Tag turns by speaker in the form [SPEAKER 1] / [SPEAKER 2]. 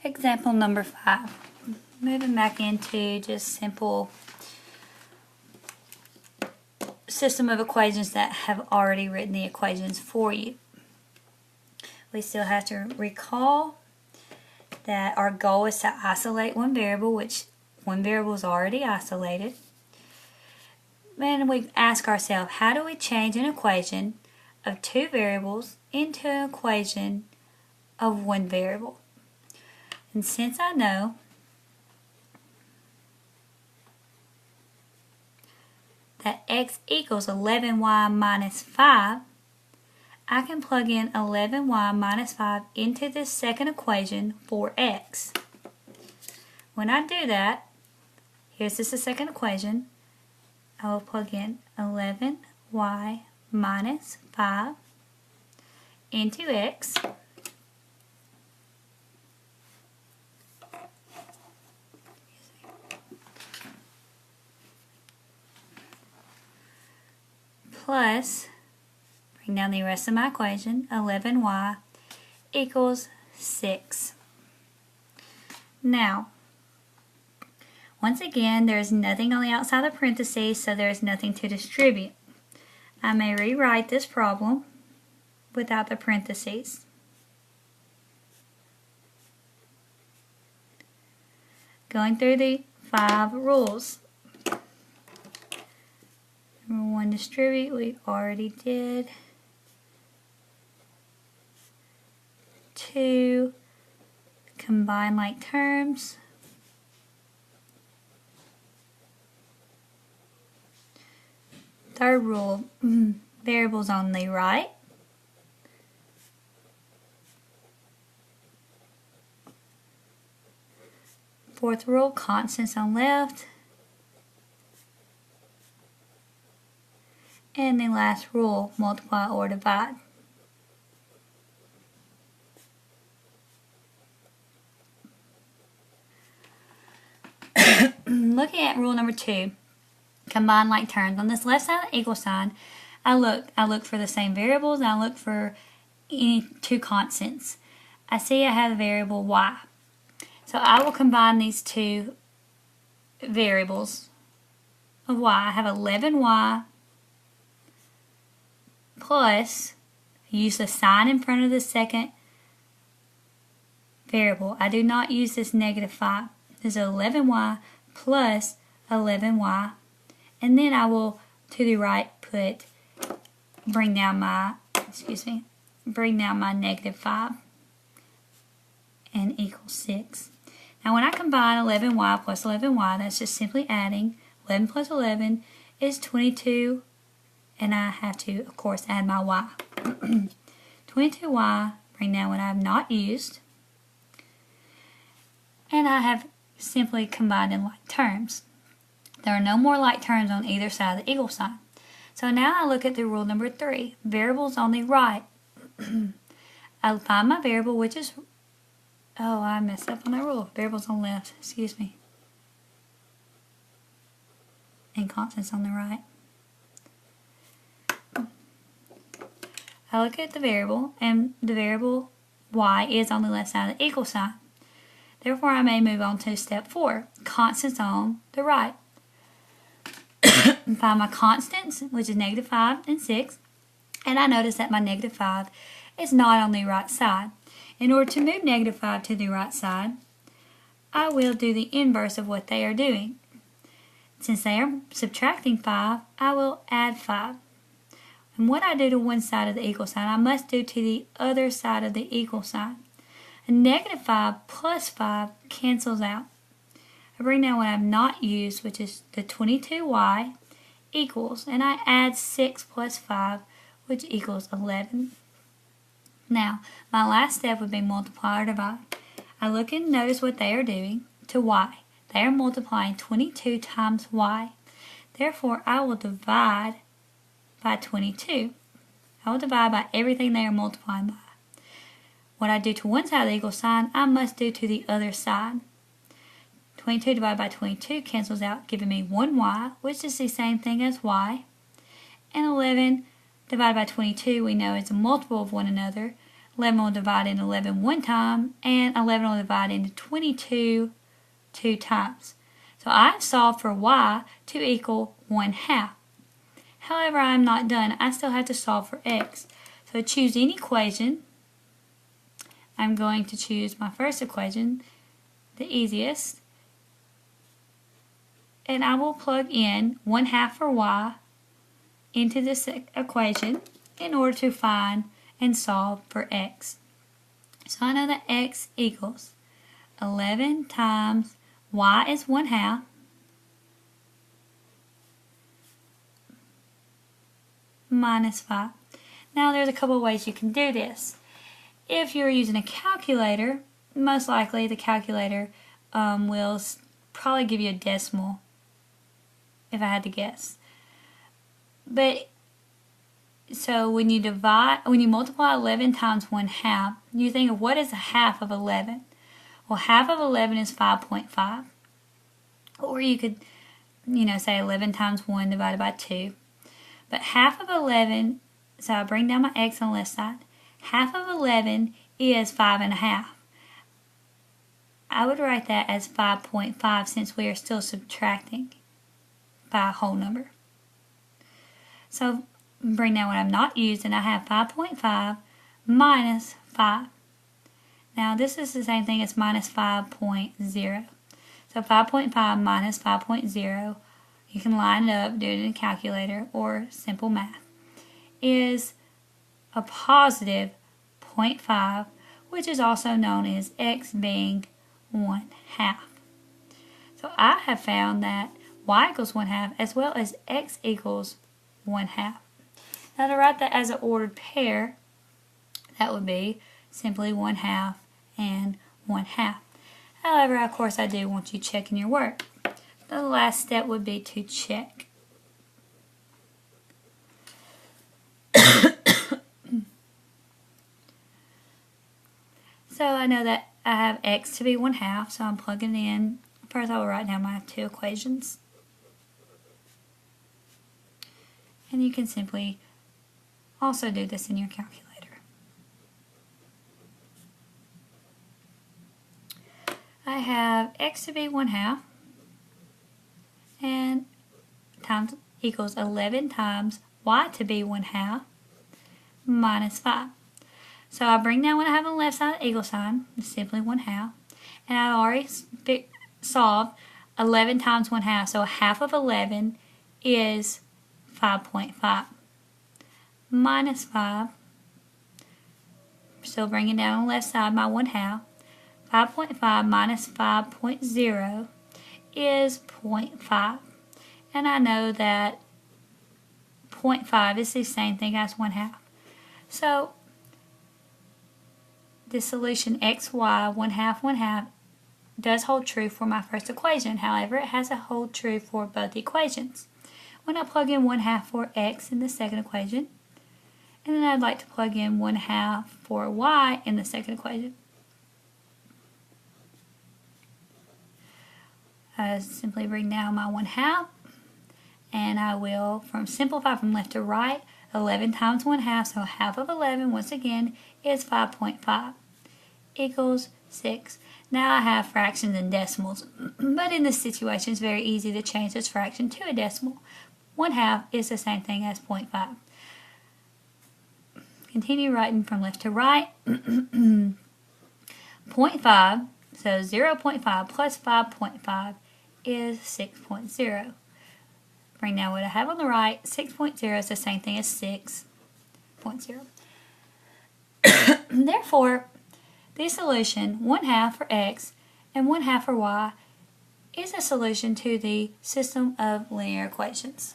[SPEAKER 1] Example number 5. Moving back into just simple system of equations that have already written the equations for you. We still have to recall that our goal is to isolate one variable, which one variable is already isolated. And we ask ourselves, how do we change an equation of two variables into an equation of one variable? And since I know that x equals 11y minus 5, I can plug in 11y minus 5 into this second equation for x. When I do that, here's just the second equation. I will plug in 11y minus 5 into x. Plus, bring down the rest of my equation, 11y equals 6. Now, once again, there is nothing on the outside of the parentheses, so there is nothing to distribute. I may rewrite this problem without the parentheses. Going through the 5 rules. Number 1, distribute, we already did. 2, combine like terms. 3rd rule, variables on the right. 4th rule, constants on left. And the last rule, multiply or divide. Looking at rule number 2, combine like terms. On this left side of the equal sign, I look for the same variables, and I look for any two constants. I see I have a variable y. So I will combine these two variables of y. I have 11y plus, use the sign in front of the second variable. I do not use this negative 5. This is 11y plus 11y. And then I will, to the right, bring down my negative 5 and equals 6. Now when I combine 11y plus 11y, that's just simply adding. 11 plus 11 is 22, and I have to, of course, add my y. 22y, bring down what I have not used, and I have simply combined in like terms. There are no more like terms on either side of the equal sign. So now I look at the rule number 3, variables on the right. I find my variable, which is, oh, I messed up on that rule. Variables on the left, excuse me. And constants on the right. I look at the variable, and the variable y is on the left side of the equal sign. Therefore, I may move on to step 4, constants on the right. Find my constants, which is negative 5 and 6, and I notice that my negative 5 is not on the right side. In order to move negative 5 to the right side, I will do the inverse of what they are doing. Since they are subtracting 5, I will add 5. And what I do to one side of the equal sign, I must do to the other side of the equal sign. A negative 5 plus 5 cancels out. I bring down what I have not used, which is the 22y equals, and I add 6 plus 5, which equals 11. Now, my last step would be multiply or divide. I look and notice what they are doing to y. They are multiplying 22 times y. Therefore, I will divide by 22. I will divide by everything they are multiplying by. What I do to one side of the equal sign, I must do to the other side. 22 divided by 22 cancels out, giving me 1y, which is the same thing as y. And 11 divided by 22, we know is a multiple of one another, 11 will divide into 11 one time, and 11 will divide into 22 two times. So I've solved for y to equal 1/2. However, I'm not done. I still have to solve for x. So choose any equation. I'm going to choose my first equation, the easiest, and I will plug in 1/2 for y into this equation in order to find and solve for x. So I know that x equals 11 times y is 1/2 minus 5. Now there's a couple of ways you can do this. If you're using a calculator, most likely the calculator will probably give you a decimal, if I had to guess. But so when you multiply 11 times 1/2, you think of what is a half of 11? Well, half of 11 is 5.5. Or you could, say 11 times 1 divided by 2. But half of 11, so I bring down my x on the left side. Half of 11 is 5.5. I would write that as 5.5 since we are still subtracting by a whole number. So bring down what I'm not using. I have 5.5 minus 5. Now this is the same thing as minus 5.0. So 5.5 minus 5.0, you can line it up, do it in a calculator or simple math, is a positive 0.5, which is also known as x being 1/2. So I have found that y equals 1/2 as well as x equals 1/2. Now to write that as an ordered pair, that would be simply 1/2 and 1/2. However, of course, I do want you checking your work. The last step would be to check. So I know that I have x to be 1/2, so I'm plugging in. First I will write down my two equations. And you can simply also do this in your calculator. I have x to be 1/2 and times equals 11 times y to be 1/2 minus 5. So I bring down what I have on the left side of the equal sign, it's simply 1/2, and I've already solved 11 times 1/2, so 1/2 of 11 is 5.5 minus 5. Still bringing down on the left side my 1/2. 5.5 minus 5.0 is 0.5. And I know that 0.5 is the same thing as 1/2. So the solution xy 1/2 1/2 does hold true for my first equation. However, it has a hold true for both equations. When I plug in 1/2 for x in the second equation, and then I'd like to plug in 1/2 for y in the second equation. I simply bring down my 1/2, and I will simplify from left to right. 11 times 1/2, so 1/2 of 11 once again is 5.5 equals 6. Now I have fractions and decimals, but in this situation it's very easy to change this fraction to a decimal. 1/2 is the same thing as 0.5. Continue writing from left to right. 0.5, so 0.5 plus 5.5 is 6.0. Bring down what I have on the right. 6.0 is the same thing as 6.0. Therefore, the solution 1/2 for x and 1/2 for y is a solution to the system of linear equations.